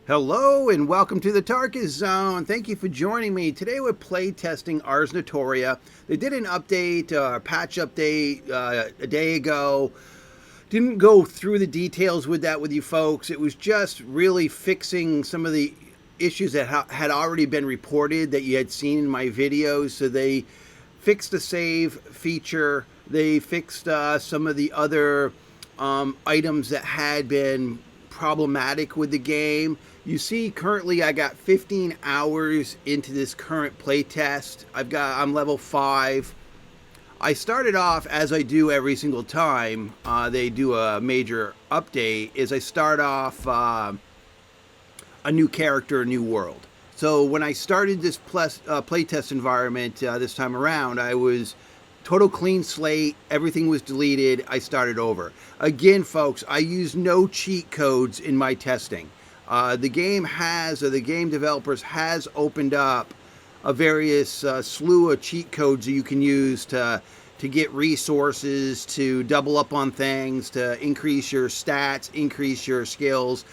Hello and welcome to the Tarkus Zone. Thank you for joining me. Today we're playtesting Ars Notoria. They did an update, patch update a day ago. Didn't go through the details with that with you folks. It was just really fixing some of the issues that had already been reported that you had seen in my videos. So they fixed the save feature. They fixed some of the other items that had been problematic with the game. You see, currently I got 15 hours into this current playtest. I'm level 5. I started off, as I do every single time they do a major update, is I start off a new character, a new world. So when I started this playtest environment this time around, I was total clean slate. Everything was deleted. I started over. Again, folks, I use no cheat codes in my testing. The game developers has opened up a various slew of cheat codes that you can use to get resources, to double up on things, to increase your stats, increase your skills.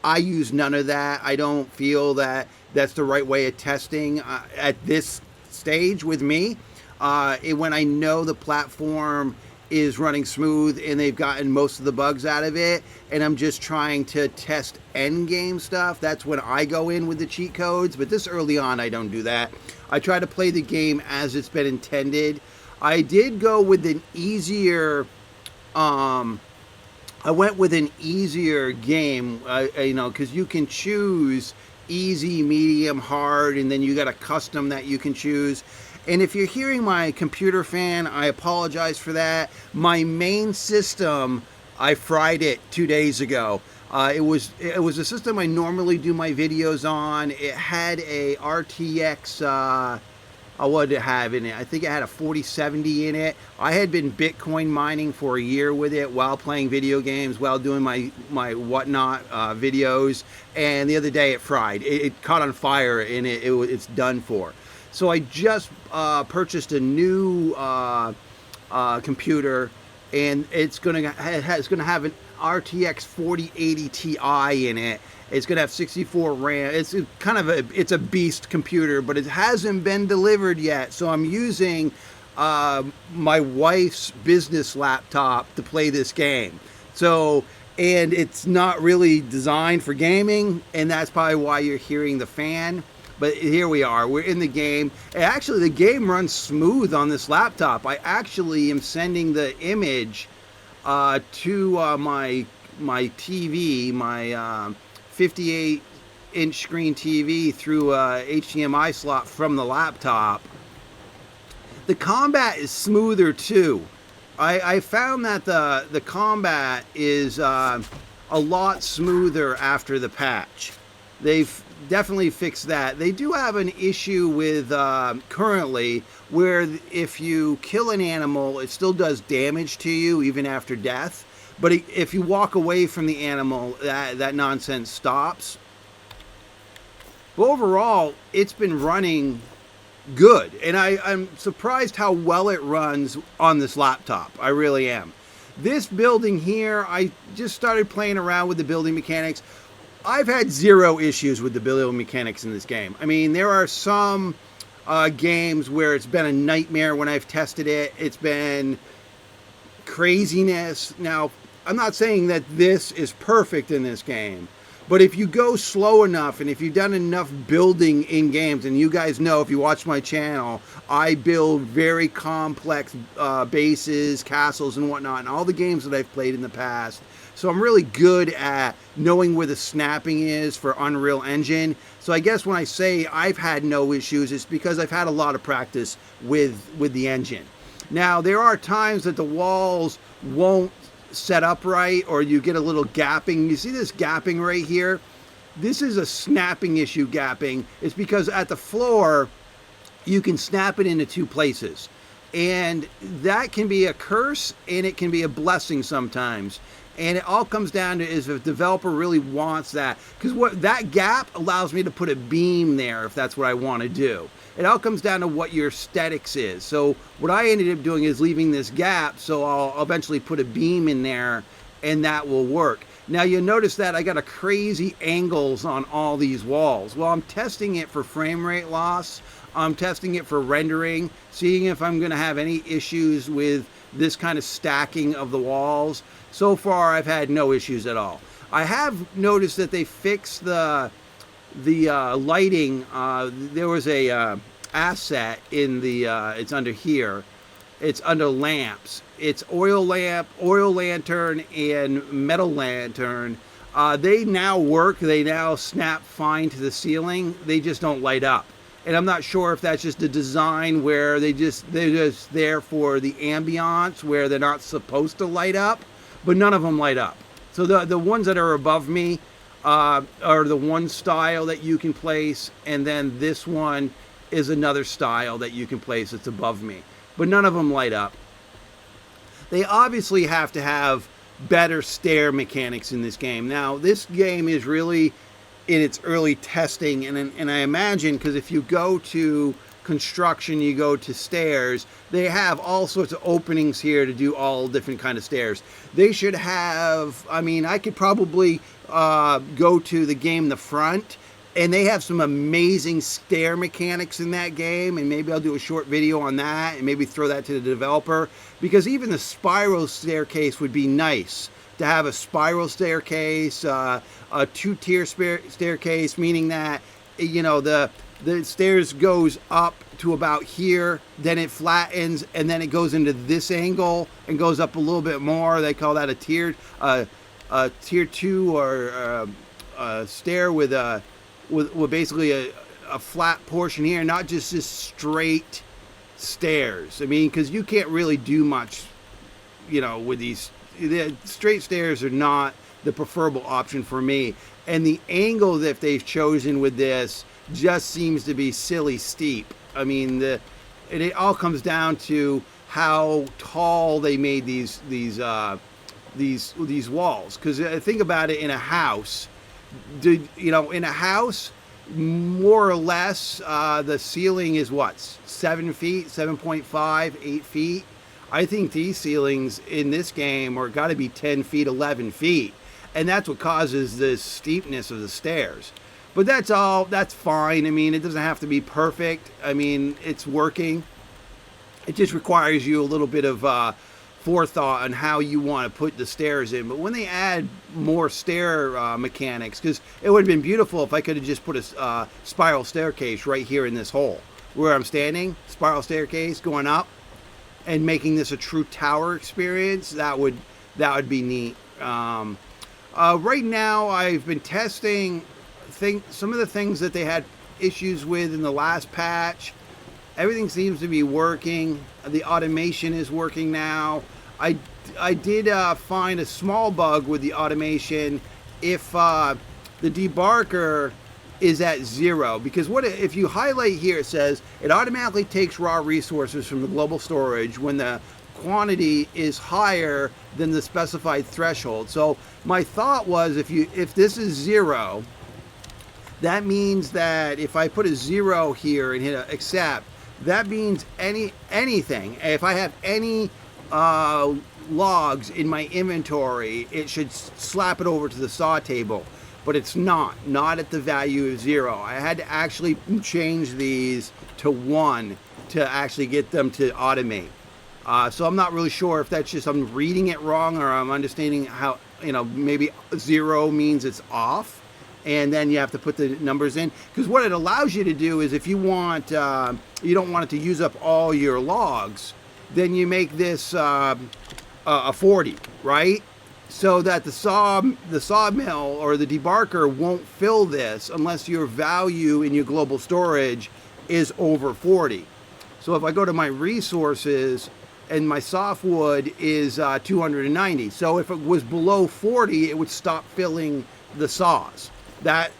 I use none of that. I don't feel that that's the right way of testing at this stage with me. When I know the platform is running smooth and they've gotten most of the bugs out of it, and I'm just trying to test end game stuff, that's when I go in with the cheat codes. But this early on, I don't do that. I try to play the game as it's been intended. I did go with an easier I went with an easier game, because you can choose easy, medium, hard, and then you got a custom that you can choose. And if you're hearing my computer fan, I apologize for that. My main system, I fried it 2 days ago. It was a system I normally do my videos on. It had a RTX. What did it have in it? I think it had a 4070 in it. I had been Bitcoin mining for a year with it while playing video games, while doing my whatnot videos. And the other day it fried. It caught on fire and it's done for. So I just purchased a new computer, and it's gonna have an RTX 4080 Ti in it. It's gonna have 64 RAM. It's a beast computer, but it hasn't been delivered yet. So I'm using my wife's business laptop to play this game. And it's not really designed for gaming, and that's probably why you're hearing the fan. But here we are. We're in the game. And actually, the game runs smooth on this laptop. I actually am sending the image to my TV, my 58-inch screen TV through a HDMI slot from the laptop. The combat is smoother too. I found that the combat is a lot smoother after the patch. They've definitely fixed that. They do have an issue with currently where if you kill an animal, it still does damage to you even after death. But if you walk away from the animal, that nonsense stops. But overall, it's been running good. And I'm surprised how well it runs on this laptop. I really am. This building here, I just started playing around with the building mechanics. I've had zero issues with the building mechanics in this game. I mean, there are some games where it's been a nightmare when I've tested it. It's been craziness. Now, I'm not saying that this is perfect in this game, but if you go slow enough and if you've done enough building in games, and you guys know if you watch my channel, I build very complex bases, castles, and whatnot in all the games that I've played in the past. So I'm really good at knowing where the snapping is for Unreal Engine. So I guess when I say I've had no issues, it's because I've had a lot of practice with the engine. Now, there are times that the walls won't set up right, or you get a little gapping. You see this gapping right here? This is a snapping issue gapping. It's because at the floor, you can snap it into two places. And that can be a curse and it can be a blessing sometimes. And it all comes down to is if the developer really wants that. Because what that gap allows me to put a beam there if that's what I want to do. It all comes down to what your aesthetics is. So what I ended up doing is leaving this gap, so I'll eventually put a beam in there and that will work. Now you'll notice that I got a crazy angles on all these walls. Well, I'm testing it for frame rate loss. I'm testing it for rendering, seeing if I'm going to have any issues with this kind of stacking of the walls. So far, I've had no issues at all. I have noticed that they fixed the lighting. There was a asset in the, it's under here. It's under lamps. It's oil lamp, oil lantern, and metal lantern. They now work. They now snap fine to the ceiling. They just don't light up. And I'm not sure if that's just a design where they're just there for the ambiance, where they're not supposed to light up, but none of them light up. So the ones that are above me are the one style that you can place, and then this one is another style that you can place that's above me. But none of them light up. They obviously have to have better stair mechanics in this game. Now, this game is really in its early testing, and I imagine, because if you go to construction, you go to stairs, they have all sorts of openings here to do all different kind of stairs. They should have, I mean, I could probably go to the game The Front, and they have some amazing stair mechanics in that game, and maybe I'll do a short video on that and maybe throw that to the developer, because even the spiral staircase would be nice to have a spiral staircase, a two-tier staircase, meaning that, you know, the stairs goes up to about here, then it flattens, and then it goes into this angle and goes up a little bit more. They call that a tier 2, or a stair with basically a flat portion here, not just this straight stairs. I mean, because you can't really do much, you know, with these. The straight stairs are not the preferable option for me. And the angle that they've chosen with this just seems to be silly steep. I mean, it all comes down to how tall they made these walls. Because think about it, in a house, in a house, more or less, the ceiling is what, 7 feet, 7.5, 8 feet. I think these ceilings in this game are got to be 10 feet, 11 feet. And that's what causes this steepness of the stairs. But that's fine. I mean, it doesn't have to be perfect. I mean, it's working. It just requires you a little bit of forethought on how you want to put the stairs in. But when they add more stair mechanics, because it would have been beautiful if I could have just put a spiral staircase right here in this hole where I'm standing, spiral staircase going up, and making this a true tower experience. That would be neat. Right now, I've been testing some of the things that they had issues with in the last patch. Everything seems to be working. The automation is working now. I did find a small bug with the automation if the debarker is at 0, because if you highlight here, it says it automatically takes raw resources from the global storage when the quantity is higher than the specified threshold. So my thought was, if this is 0, that means that if I put a 0 here and hit accept, that means anything. If I have any logs in my inventory, it should slap it over to the saw table. But it's not at the value of 0. I had to actually change these to 1 to actually get them to automate. So I'm not really sure if that's just I'm reading it wrong, or I'm understanding how, maybe 0 means it's off, and then you have to put the numbers in. Because what it allows you to do is, if you want, you don't want it to use up all your logs, then you make this a 40, right? So that the sawmill or the debarker won't fill this unless your value in your global storage is over 40. So if I go to my resources and my softwood is 290, so if it was below 40, it would stop filling the saws. That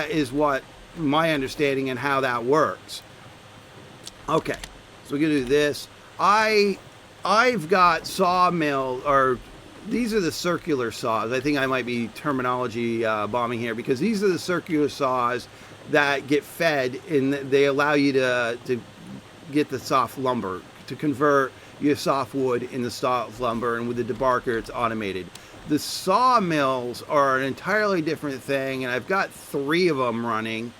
is what my understanding and how that works. Okay, so we're gonna do this. I've got sawmill, or these are the circular saws. I think I might be terminology bombing here, because these are the circular saws that get fed, and they allow you to get the soft lumber, to convert your softwood into soft lumber, and with the debarker it's automated. The sawmills are an entirely different thing, and I've got 3 of them running.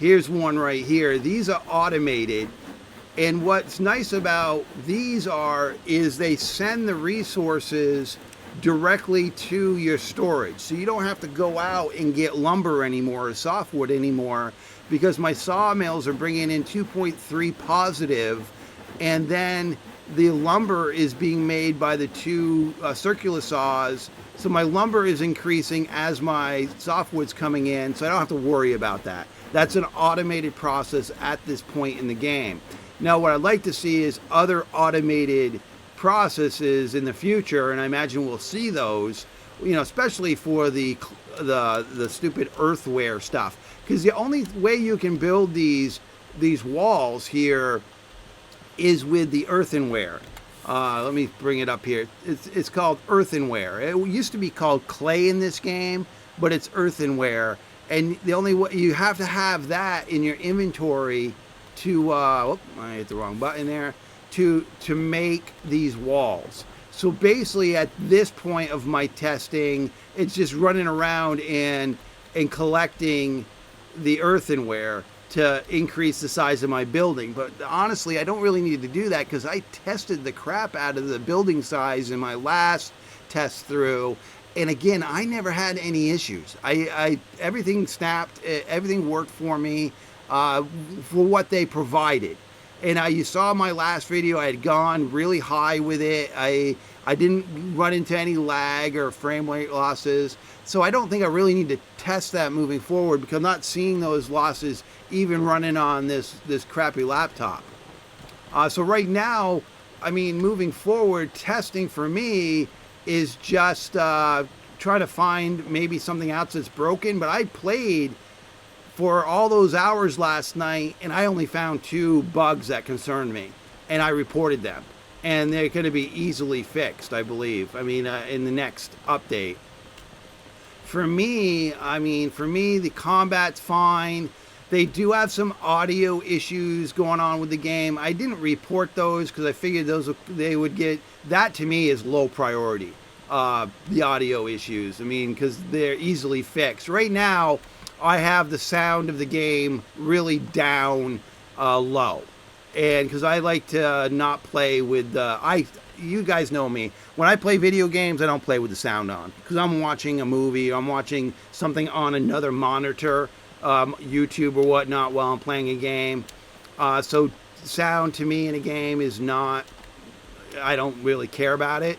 Here's one right here. These are automated. And what's nice about these is they send the resources directly to your storage. So you don't have to go out and get lumber anymore or softwood anymore, because my sawmills are bringing in 2.3 positive, and then the lumber is being made by the 2 circular saws. So my lumber is increasing as my softwood's coming in, so I don't have to worry about that. That's an automated process at this point in the game. Now, what I'd like to see is other automated processes in the future, and I imagine we'll see those, especially for the stupid earthware stuff. Because the only way you can build these walls here is with the earthenware. Let me bring it up here. It's called earthenware. It used to be called clay in this game, but it's earthenware. And the only way you have to have that in your inventory to I hit the wrong button there, to make these walls. So basically at this point of my testing, it's just running around and collecting the earthenware to increase the size of my building. But honestly, I don't really need to do that, because I tested the crap out of the building size in my last test through, and again, I never had any issues. Everything snapped, everything worked for me for what they provided. And you saw my last video, I had gone really high with it. I didn't run into any lag or frame rate losses. So I don't think I really need to test that moving forward, because I'm not seeing those losses even running on this crappy laptop. So right now, moving forward, testing for me is just trying to find maybe something else that's broken. But I played for all those hours last night, and I only found 2 bugs that concerned me, and I reported them. And they're going to be easily fixed, I believe. In the next update. For me, the combat's fine. They do have some audio issues going on with the game. I didn't report those because I figured they would get that. To me is low priority. The audio issues. Because they're easily fixed. Right now, I have the sound of the game really down low. And because I like to not play with you guys know me. When I play video games, I don't play with the sound on, because I'm watching a movie, I'm watching something on another monitor, YouTube or whatnot, while I'm playing a game. So sound to me in a game is not, I don't really care about it.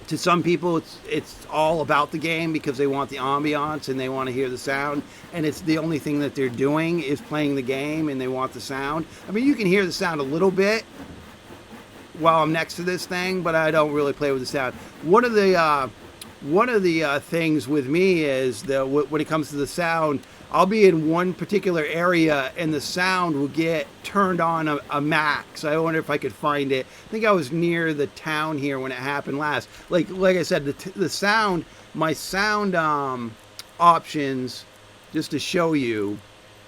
To some people, it's all about the game, because they want the ambiance and they want to hear the sound, and it's the only thing that they're doing is playing the game, and they want the sound. You can hear the sound a little bit while I'm next to this thing, but I don't really play with the sound. One of the things with me is that when it comes to the sound, I'll be in one particular area and the sound will get turned on a max. I wonder if I could find it. I think I was near the town here when it happened last. Like I said, the sound, my sound options, just to show you,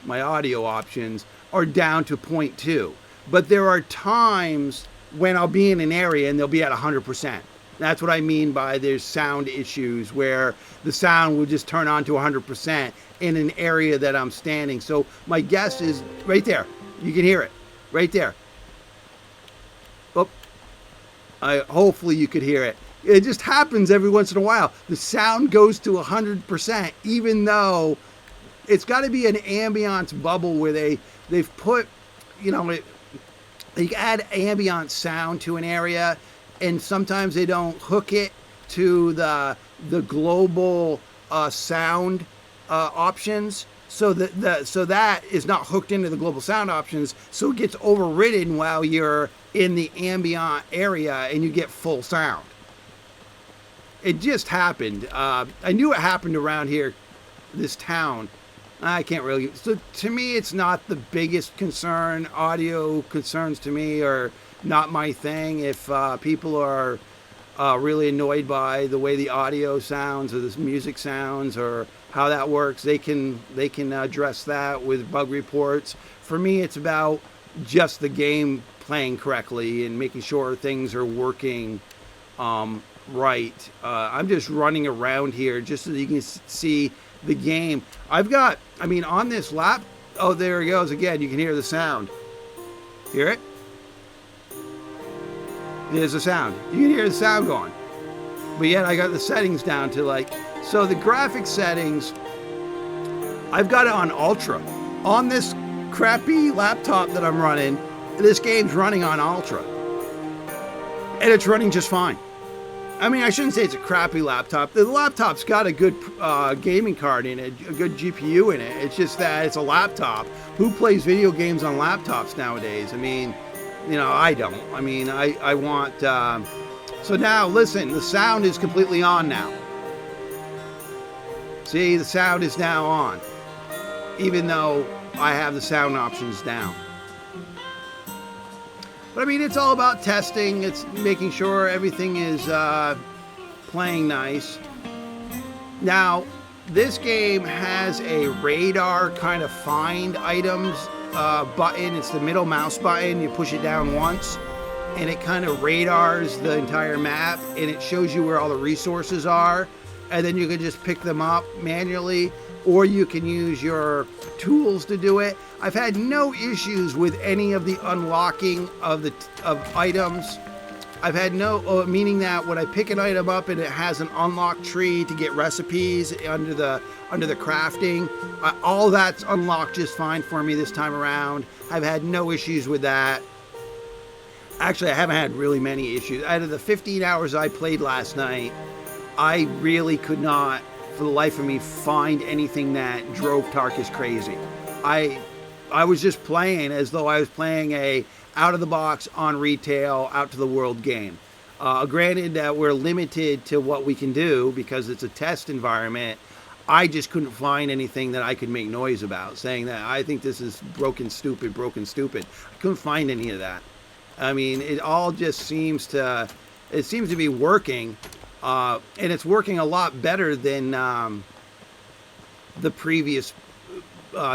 my audio options are down to 0.2. But there are times when I'll be in an area and they'll be at 100%. That's what I mean by there's sound issues, where the sound will just turn on to 100% in an area that I'm standing. So my guess is right there. You can hear it right there. Oh, hopefully you could hear it. It just happens every once in a while. The sound goes to 100%, even though it's got to be an ambiance bubble where they've put, they add ambient sound to an area, and sometimes they don't hook it to the global sound options, so that is not hooked into the global sound options, so it gets overridden while you're in the ambient area and you get full sound. It just happened. I knew it happened around here, this town. I can't really. So to me, it's not the biggest concern. Audio concerns to me are not my thing. If people are really annoyed by the way the audio sounds or this music sounds or how that works, they can address that with bug reports. For me, it's about just the game playing correctly and making sure things are working right. I'm just running around here just so you can see the game. I've got, I mean, on this lap, oh, there it goes again. You can hear the sound. Hear it? There's the sound. You can hear the sound going. But yet I got the settings down to like, so the graphic settings, I've got it on Ultra. On this crappy laptop that I'm running, this game's running on Ultra. And it's running just fine. I mean, I shouldn't say it's a crappy laptop. The laptop's got a good gaming card in it, a good GPU in it. It's just that it's a laptop. Who plays video games on laptops nowadays? I mean, you know, I don't. I mean, I want... So now, listen, the sound is completely on now. See, the sound is now on. Even though I have the sound options down. But I mean, it's all about testing. It's making sure everything is playing nice. Now, this game has a radar kind of find items button. It's the middle mouse button. You push it down once, and it kind of radars the entire map, and it shows you where all the resources are. And then you can just pick them up manually, or you can use your tools to do it. I've had no issues with any of the unlocking of items. I've had no, meaning that when I pick an item up and it has an unlock tree to get recipes under the crafting, all that's unlocked just fine for me this time around. I've had no issues with that. Actually, I haven't had really many issues. Out of the 15 hours I played last night, I really could not, for the life of me, find anything that drove Tarkus crazy. I was just playing as though I was playing a out-of-the-box, on retail, out-to-the-world game. Granted that we're limited to what we can do because it's a test environment, I just couldn't find anything that I could make noise about, saying that I think this is broken stupid. I couldn't find any of that. I mean, it all just seems to be working, and it's working a lot better than the previous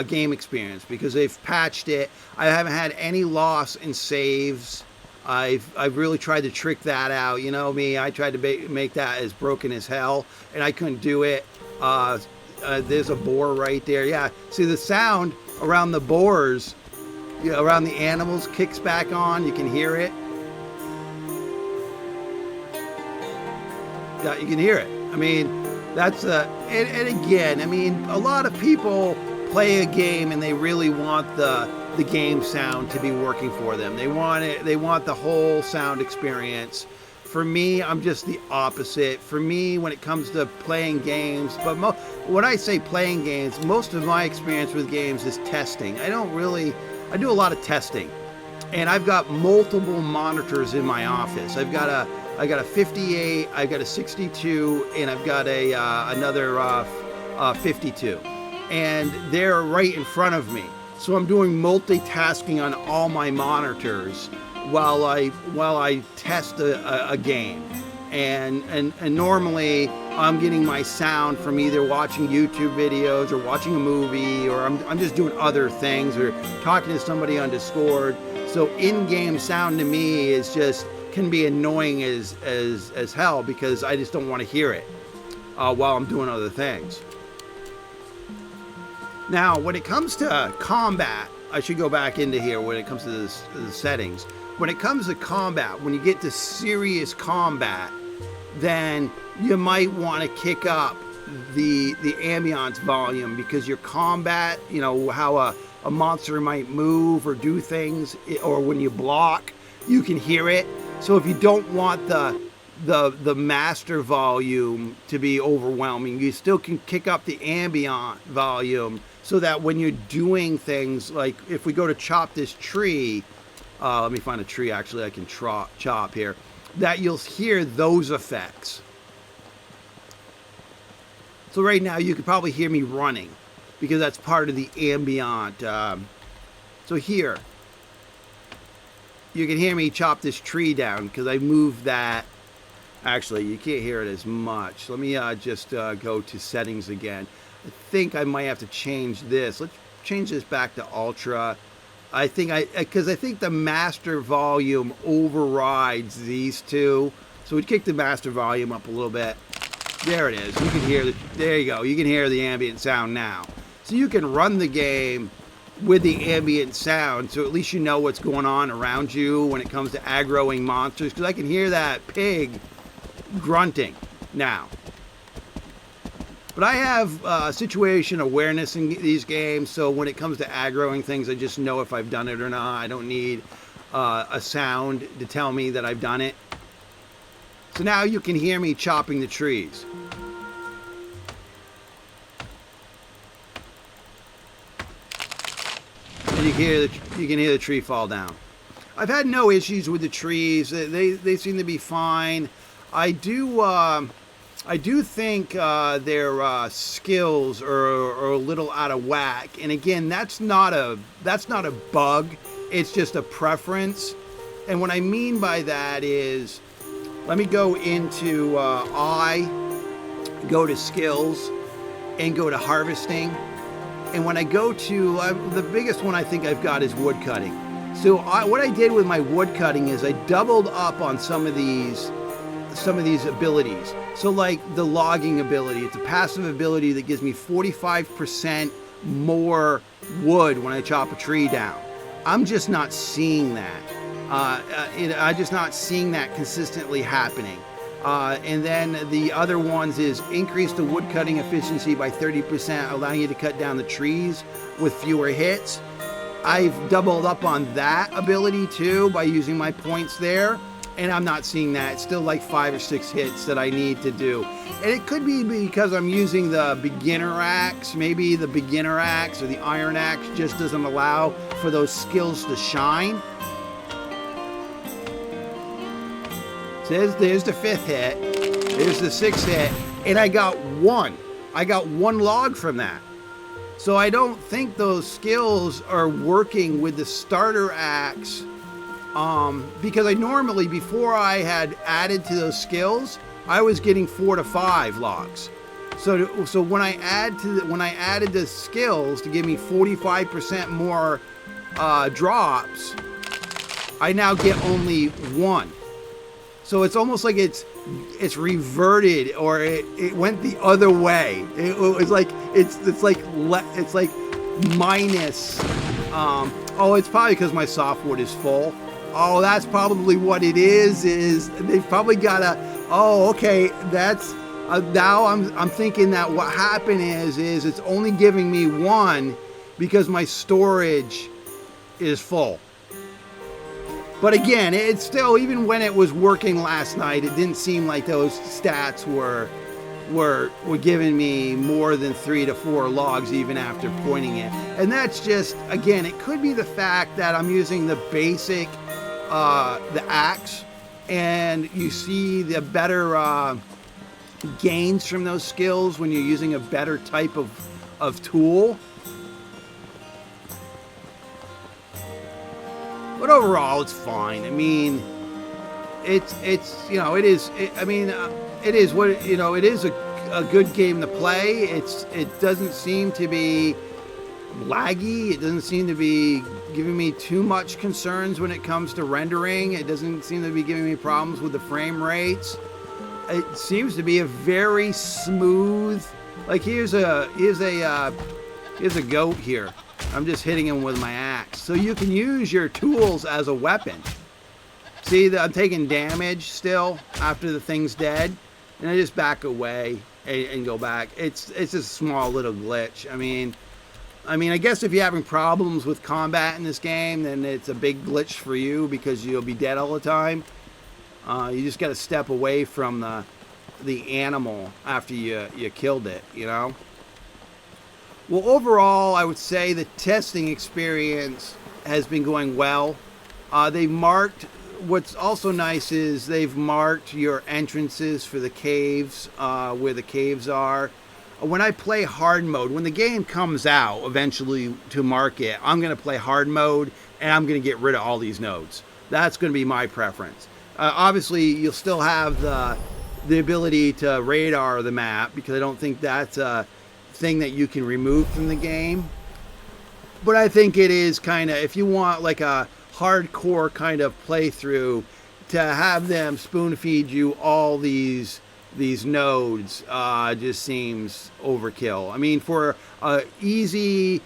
game experience because they've patched it. I haven't had any loss in saves. I've really tried to trick that out. You know me, I tried to make that as broken as hell, and I couldn't do it. There's a boar right there. Yeah, see the sound around the boars, you know, around the animals kicks back on. You can hear it. Yeah, you can hear it. I mean, that's and again, I mean, a lot of people play a game and they really want the game sound to be working for them. They want it. They want the whole sound experience. For me, I'm just the opposite. For me, when it comes to playing games, but when I say playing games, most of my experience with games is testing. I do a lot of testing, and I've got multiple monitors in my office. I got a 58, I've got a 62, and I've got another 52, and they're right in front of me. So I'm doing multitasking on all my monitors while I test a game, and normally I'm getting my sound from either watching YouTube videos or watching a movie, or I'm just doing other things or talking to somebody on Discord. So in-game sound to me is just can be annoying as hell because I just don't want to hear it while I'm doing other things. Now, when it comes to combat, I should go back into here when it comes to the settings. When it comes to combat, when you get to serious combat, then you might want to kick up the ambiance volume because your combat, you know, how a monster might move or do things, or when you block, you can hear it. So if you don't want the master volume to be overwhelming, you still can kick up the ambient volume so that when you're doing things, like if we go to chop this tree, let me find a tree actually I can chop here, that you'll hear those effects. So right now you could probably hear me running because that's part of the ambient. So here, you can hear me chop this tree down because I moved that. Actually, you can't hear it as much. Let me just go to settings again. I think I might have to change this. Let's change this back to Ultra. I think the master volume overrides these two. So we kick the master volume up a little bit. There it is. You can hear there you go. You can hear the ambient sound now. So you can run the game with the ambient sound, so at least you know what's going on around you when it comes to aggroing monsters, because I can hear that pig grunting now. But I have situation awareness in these games, so when it comes to aggroing things, I just know if I've done it or not. I don't need a sound to tell me that I've done it. So now you can hear me chopping the trees. And you can hear the tree fall down. I've had no issues with the trees. They seem to be fine. I do think their skills are a little out of whack. And again, that's not a bug. It's just a preference. And what I mean by that is, let me go into go to skills and go to harvesting. And when I go to, the biggest one I think I've got is wood cutting. So what I did with my wood cutting is I doubled up on some of these abilities. So like the logging ability, it's a passive ability that gives me 45% more wood when I chop a tree down. I'm just not seeing that. I'm just not seeing that consistently happening. And then the other ones is increase the wood cutting efficiency by 30%, allowing you to cut down the trees with fewer hits. I've doubled up on that ability too by using my points there, and I'm not seeing that. It's still like 5 or 6 hits that I need to do. And it could be because I'm using the beginner axe. Maybe the beginner axe or the iron axe just doesn't allow for those skills to shine. There's the 5th hit, there's the 6th hit, and I got one log from that. So I don't think those skills are working with the starter axe, because I normally, before I had added to those skills, I was getting 4 to 5 logs. So when I added the skills to give me 45% more drops, I now get only 1. So it's almost like it's reverted, or it went the other way. It was like it's like minus. Oh, it's probably because my softwood is full. Oh, that's probably what it is. Is they've probably got a. Oh, okay. That's now I'm thinking that what happened is it's only giving me 1 because my storage is full. But again, it's still, even when it was working last night, it didn't seem like those stats were giving me more than 3 to 4 logs even after pointing it. And that's just, again, it could be the fact that I'm using the basic, the axe, and you see the better gains from those skills when you're using a better type of tool. But overall, it's fine. I mean, it is what, it is a good game to play. It doesn't seem to be laggy. It doesn't seem to be giving me too much concerns when it comes to rendering. It doesn't seem to be giving me problems with the frame rates. It seems to be a very smooth, like here's a goat here. I'm just hitting him with my axe. So you can use your tools as a weapon. See that I'm taking damage still after the thing's dead, and I just back away and go back. It's just a small little glitch. I mean, I guess if you're having problems with combat in this game, then it's a big glitch for you because you'll be dead all the time. You just got to step away from the animal after you killed it, Well, overall, I would say the testing experience has been going well. They've marked, what's also nice is they've marked your entrances for the caves, where the caves are. When I play hard mode, when the game comes out eventually to market, I'm going to play hard mode, and I'm going to get rid of all these nodes. That's going to be my preference. Obviously, you'll still have the ability to radar the map, because I don't think that's a thing that you can remove from the game. But I think it is kind of, if you want like a hardcore kind of playthrough, to have them spoon feed you all these nodes just seems overkill. I mean, for a easy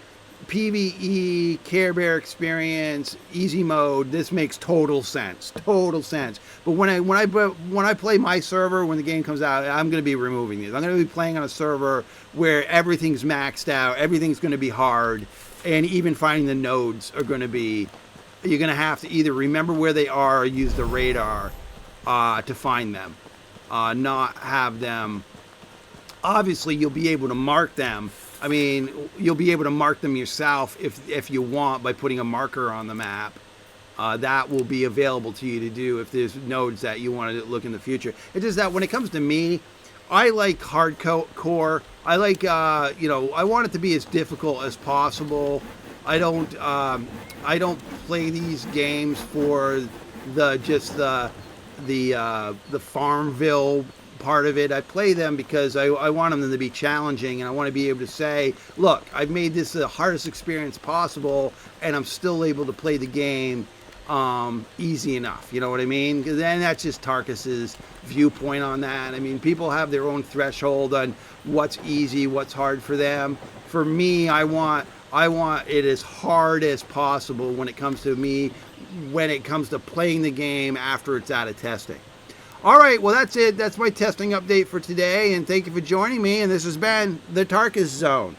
PvE Care Bear experience, easy mode, this makes total sense. Total sense. But when I play my server, when the game comes out, I'm going to be removing these. I'm going to be playing on a server where everything's maxed out, everything's going to be hard, and even finding the nodes are going to be. You're going to have to either remember where they are or use the radar to find them. Not have them. Obviously, you'll be able to mark them. I mean, you'll be able to mark them yourself if you want by putting a marker on the map. That will be available to you to do if there's nodes that you want to look in the future. It's just that when it comes to me, I like hardcore. I like, I want it to be as difficult as possible. I don't play these games for the Farmville part of it. I play them because I want them to be challenging, and I want to be able to say, look, I've made this the hardest experience possible, and I'm still able to play the game easy enough. You know what I mean? Because then that's just Tarkus's viewpoint on that. I mean, people have their own threshold on what's easy, what's hard for them. For me, I want it as hard as possible when it comes to playing the game after it's out of testing. All right, well, that's it. That's my testing update for today, and thank you for joining me, and this has been the Tarkus Zone.